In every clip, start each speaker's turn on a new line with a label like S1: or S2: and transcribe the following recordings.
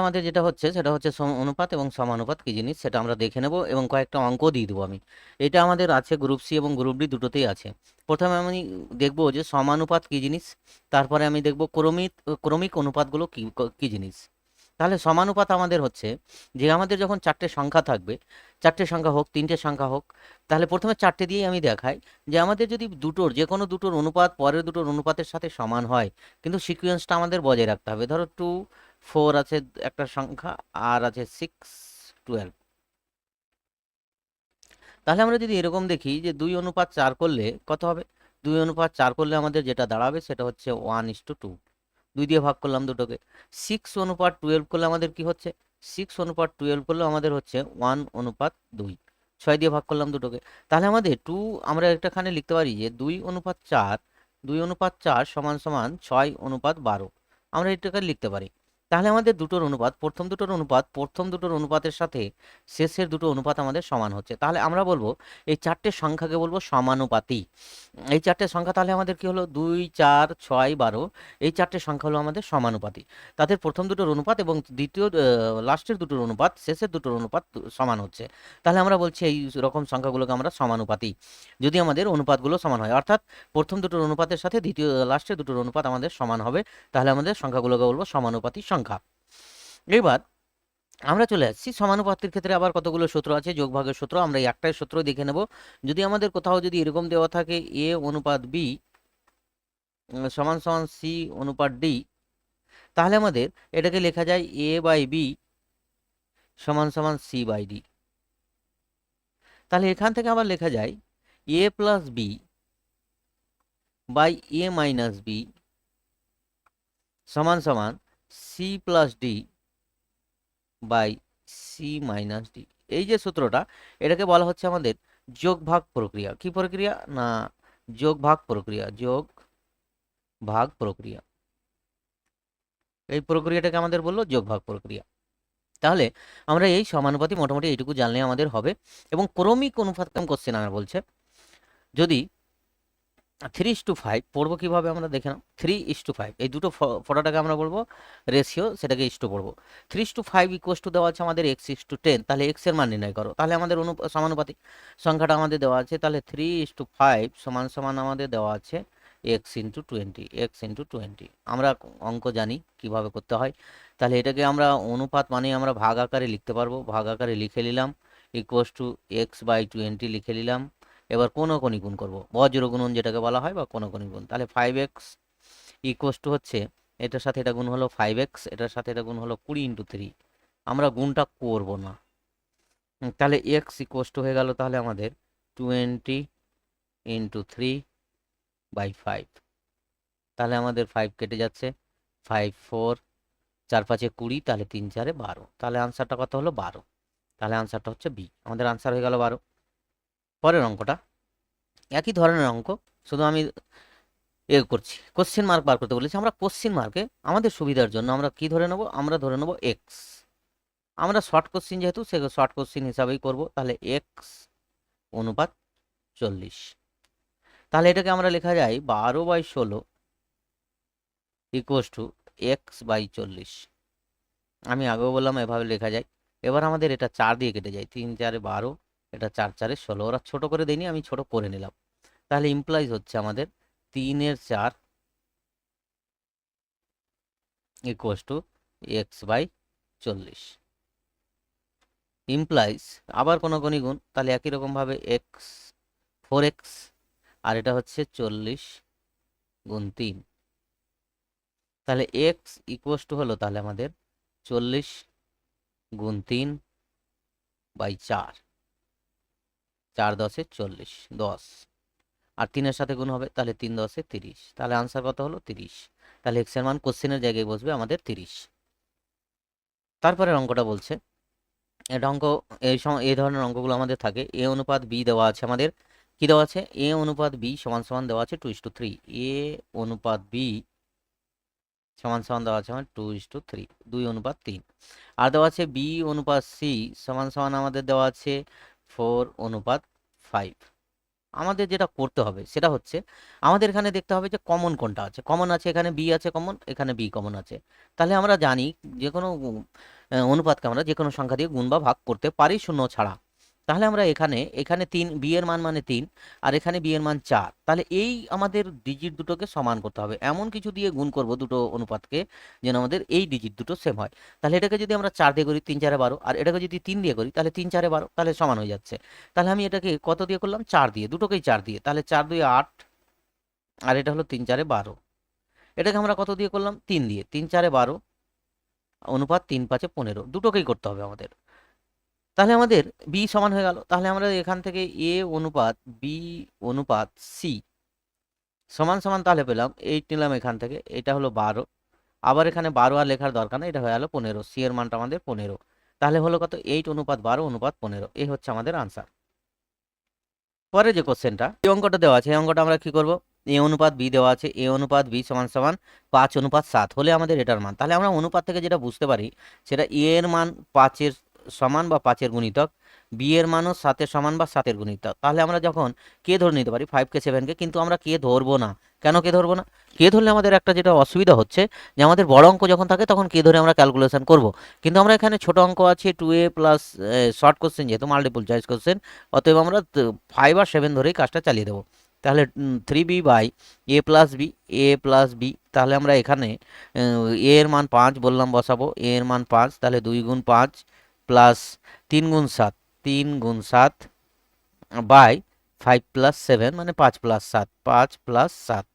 S1: আমাদের যেটা হচ্ছে সেটা হচ্ছে অনুপাত এবং সমানুপাত কি জিনিস সেটা আমরা দেখে নেব এবং কয়েকটা অঙ্ক দিয়ে দেবো আমি। এটা আমাদের আছে গ্রুপ সি এবং গ্রুপ ডি দুটোতেই আছে। প্রথমে আমি দেখব যে সমানুপাত কি জিনিস, তারপরে আমি দেখব ক্রমিক অনুপাতগুলো কি কি জিনিস। তাহলে সমানুপাত আমাদের হচ্ছে যে আমাদের যখন চারটে সংখ্যা থাকবে, চারটে সংখ্যা হোক তিনটে সংখ্যা হোক, তাহলে প্রথমে চারটে দিয়েই আমি দেখাই যে আমাদের যদি দুটোর যে কোনো দুটোর অনুপাত পরের দুটোর অনুপাতের সাথে সমান হয়, কিন্তু সিকোয়েন্সটা আমাদের বজায় রাখতে হবে। ধরো 2 4 আছে একটা সংখ্যা, আর আছে 6 12। তাহলে আমরা যদি এরকম দেখি যে 2:4 করলে কত হবে, 2:4 করলে আমাদের যেটা দাঁড়াবে সেটা হচ্ছে 1:2। 2 দিয়ে ভাগ করলাম দুটোকে। 6:12 করলে আমাদের কি হচ্ছে, 6:12 করলে আমাদের হচ্ছে 1:2। 6 দিয়ে ভাগ করলাম দুটোকে। তাহলে আমাদের আমরা এখানে লিখতে পারি যে 2:4, 2:4 সমান সমান 6:12। আমরা এটাকে লিখতে পারি। তাহলে আমাদের দুটোর অনুপাত, প্রথম দুটোর অনুপাতের সাথে শেষের দুটো অনুপাত আমাদের সমান হচ্ছে। তাহলে আমরা বলবো এই চারটে সংখ্যাকে বলবো সমানুপাতি। এই চারটে সংখ্যা তাহলে আমাদের কি হলো, 2 4 6 12, এই চারটে সংখ্যা হলো আমাদের সমানুপাতি। তাদের প্রথম দুটোর অনুপাত এবং দ্বিতীয় লাস্টের দুটোর অনুপাত, শেষের দুটোর অনুপাত সমান হচ্ছে। তাহলে আমরা বলছি এই রকম সংখ্যাগুলোকে আমরা সমানুপাতি, যদি আমাদের অনুপাতগুলো সমান হয়, অর্থাৎ প্রথম দুটোর অনুপাতের সাথে লাস্টের দুটোর অনুপাত আমাদের সমান হবে, তাহলে আমাদের সংখ্যাগুলোকে বলবো সমানুপাতি সংখ্যা। এবার আমরা চলে আসছি সমানুপাতির ক্ষেত্রে আবার কতগুলো সূত্র আছে, যোগ ভাগের সূত্র। আমরা এই একটাই সূত্র দেখে নেব। যদি আমাদের কোথাও যদি এরকম দেওয়া থাকে এ অনুপাত বি সমান সমান সি অনুপাত ডি, তাহলে আমাদের এটাকে লেখা যায় এ বাই বি সমান সমান সি বাই ডি। তাহলে এখান থেকে আবার লেখা যায় A plus B by A minus B সমান সমান C plus D by C minus D. এই যে সূত্রটা, এটাকে বলা হচ্ছে আমাদের যোগ ভাগ প্রক্রিয়া। কি প্রক্রিয়া না, যোগ ভাগ প্রক্রিয়া, যোগ ভাগ প্রক্রিয়া। এই প্রক্রিয়াটাকে আমাদের বললো যোগ ভাগ প্রক্রিয়া। তাহলে আমরা এই সমানুপাতি মোটামুটি এইটুকু জানলে আমাদের হবে। এবং ক্রমিক অনুপাত কোশ্চেন আমার বলছে, যদি 3:5 পড়বো কিভাবে আমরা দেখে নাও। 3:5 এই দুটো ফটোটাকে আমরা বলবো রেশিও, সেটাকে ইস্টু পড়বো। 3:5 ইকুয়াস টু দেওয়া আছে আমাদের x:10। তাহলে x এর মান নির্ণয় করো। তাহলে আমাদের সমানুপাতিক সংখ্যাটা আমাদের দেওয়া আছে। তাহলে 3:5 সমান সমান আমাদের দেওয়া আছে x:20। আমরা অঙ্ক জানি কিভাবে করতে হয়। তাহলে এটাকে আমরা অনুপাত মানে আমরা ভাগ আকারে লিখতে পারবো। ভাগ আকারে লিখে নিলাম, ইকুয়াস টু x/20 লিখে নিলাম। এবার কোনকোনি গুণ করবো, বজ্র গুণন যেটাকে বলা হয়, বা কোনকোনি গুণ। তাহলে 5x ইকুয়াস টু হচ্ছে এটার সাথে এটা গুণ হলো 5x, এটার সাথে এটা গুণ হলো 20 × 3। আমরা গুণটা করব না। তাহলে x ইকুয়াস টু হয়ে গেল তাহলে আমাদের 20 × 3/5। তাহলে আমাদের 5 কেটে যাচ্ছে, 5 4 4 5 20, তাহলে 3 4 12। তাহলে আনসারটা কত হলো, 12। তাহলে আনসারটা হচ্ছে বি। আমাদের আনসার হয়ে গেল 12। পরের অঙ্কটা একই ধরনের অঙ্ক, শুধু আমি করছি, কোশ্চেন মার্ক বার করতে বলেছি। আমরা কোশ্চেন মার্কে আমাদের সুবিধার জন্য আমরা কি ধরে নেব, আমরা ধরে নেব এক্স। আমরা শর্ট কোশ্চেন যেহেতু, সে শর্ট কোশ্চেন হিসাবেই করব। তাহলে x:40। তাহলে এটাকে আমরা লেখা যায় 12/16 ইকুয়াস টু x/40। আমি আগেও বললাম এভাবে লেখা যায়। এবার আমাদের এটা 4 দিয়ে কেটে যায়, 3 4 12, এটা 4 4 16। ওরা ছোট করে দেয়নি, আমি ছোট করে নিলাম। তাহলে ইমপ্লাইজ হচ্ছে আমাদের 3/4 ইকুয়াস টু x/40। ইমপ্লাইজ আবার কোনকোনি গুণ, তাহলে একই রকমভাবে 4x, আর এটা হচ্ছে 40 × 3। তাহলে x ইকুয়াস টু হলো তাহলে আমাদের 40 × 3/4। 4 10 40, 10, আর 3-এর সাথে গুণ হবে, তাহলে 3 10 30। তাহলে আনসার কত হলো, 30। তাহলে x এর মান কোশ্চেনের জায়গায় বসবে আমাদের 30। তারপরে অঙ্কটা বলছে, এটা অঙ্ক এই ধরনের অঙ্কগুলো আমাদের থাকে। এ অনুপাত বি দেওয়া আছে আমাদের, কি দেওয়া আছে, এ অনুপাত বি সমান সমান দেওয়া আছে 2:3। এ অনুপাত বি সমান সমান দেওয়া আছে আমার 2:3, 2:3। আর দেওয়া আছে বি অনুপাত সি সমান সমান আমাদের দেওয়া আছে 4:5। আমাদের যেটা করতে হবে সেটা হচ্ছে আমাদের এখানে দেখতে হবে যে কমন কোনটা আছে। কমন আছে এখানে বি আছে, কমন এখানে বি কমন আছে। তাহলে আমরা জানি যে কোনো অনুপাতকে আমরা যে কোনো সংখ্যা দিয়ে গুণ বা ভাগ করতে পারি শূন্য ছাড়া। তাহলে আমরা এখানে এখানে 3, বি এর মান মানে 3, আর এখানে বি এর মান 4। তাহলে এই আমাদের ডিজিট দুটোকে সমান করতে হবে, এমন কিছু দিয়ে গুণ করব দুটো অনুপাতকে যেন আমাদের এই ডিজিট দুটো সেম হয়। তাহলে এটাকে যদি আমরা 4 দিয়ে করি 3 4 12, আর এটাকে যদি 3 দিয়ে করি তাহলে 3 4 12, তাহলে সমান হয়ে যাচ্ছে। তাহলে আমি এটাকে কত দিয়ে করলাম, 4 দিয়ে, দুটোকেই 4 দিয়ে। তাহলে 4 2 8, আর এটা হলো 3 4 12। এটাকে আমরা কত দিয়ে করলাম, 3 দিয়ে। 3 4 12 অনুপাত 3 5 15, দুটোকেই করতে হবে আমাদের। তাহলে আমাদের বি সমান হয়ে গেল। তাহলে আমরা এখান থেকে এ অনুপাত বি অনুপাত সি সমান সমান তাহলে পেলাম 8 নিলাম এখান থেকে, এটা হলো 12। আবার এখানে 12 আর লেখার দরকার নেই, এটা হয়ে গেল 15। সি এর মানটা আমাদের 15। তাহলে হলো কত, 8 অনুপাত 12 অনুপাত 15। এই হচ্ছে আমাদের আনসার। পরে যে কোশ্চেনটা, এই অঙ্কটা দেওয়া আছে, এই অঙ্কটা আমরা কি করব, এ অনুপাত বি দেওয়া আছে, এ অনুপাত বি সমান সমান 5 অনুপাত 7 হলে আমাদের এটার মান। তাহলে আমরা অনুপাত থেকে যেটা বুঝতে পারি সেটা এ এর মান 5-এর সমান বা 5-এর গুণিতক, বি এর মানও 7-এর সমান বা 7-এর গুণিতক। তাহলে আমরা যখন কে ধরে নিতে পারি 5কে 7কে, কিন্তু আমরা কে ধরবো না। কেন কে ধরবো না? কে ধরলে আমাদের একটা যেটা অসুবিধা হচ্ছে যে আমাদের বড় অঙ্ক যখন থাকে তখন কে ধরে আমরা ক্যালকুলেশন করব, কিন্তু আমরা এখানে ছোট অঙ্ক আছে 2a প্লাস শর্ট কোশ্চেন যেহেতু মাল্টিপল চয়েস কোশ্চেন, অতএব আমরা 5 আর 7 ধরেই কাজটা চালিয়ে দেবো। তাহলে 3b by A plus B, A plus B. তাহলে আমরা এখানে এ এর মান 5 বললাম বসাবো, এ এর মান 5, তাহলে 2 গুণ 5 প্লাস 3 গুণ 7, 3 গুণ 7 বাই 5 প্লাস 7 মানে 5 প্লাস 7, 5 প্লাস 7।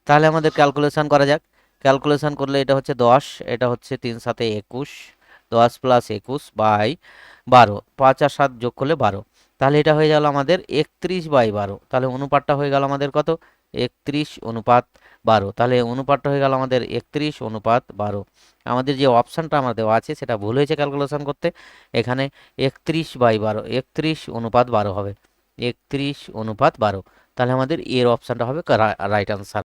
S1: তাহলে আমাদের ক্যালকুলেশন করা যাক। ক্যালকুলেশন করলে এটা হচ্ছে 10, এটা হচ্ছে 3 7 21, 10 প্লাস 21 বাই 12, 5 আর 7 যোগ করলে 12। তাহলে এটা হয়ে গেল আমাদের 31/12। তাহলে অনুপাতটা হয়ে গেল আমাদের কত, 31 অনুপাত 12। তাহলে অনুপাতটা হয়ে গেল আমাদের 31 অনুপাত 12। আমাদের যে অপশানটা আমার দেওয়া আছে সেটা ভুল হয়েছে ক্যালকুলেশন করতে, এখানে 31/12, 31 অনুপাত 12 হবে, 31 অনুপাত 12। তাহলে আমাদের এর অপশানটা হবে রাইট আনসার।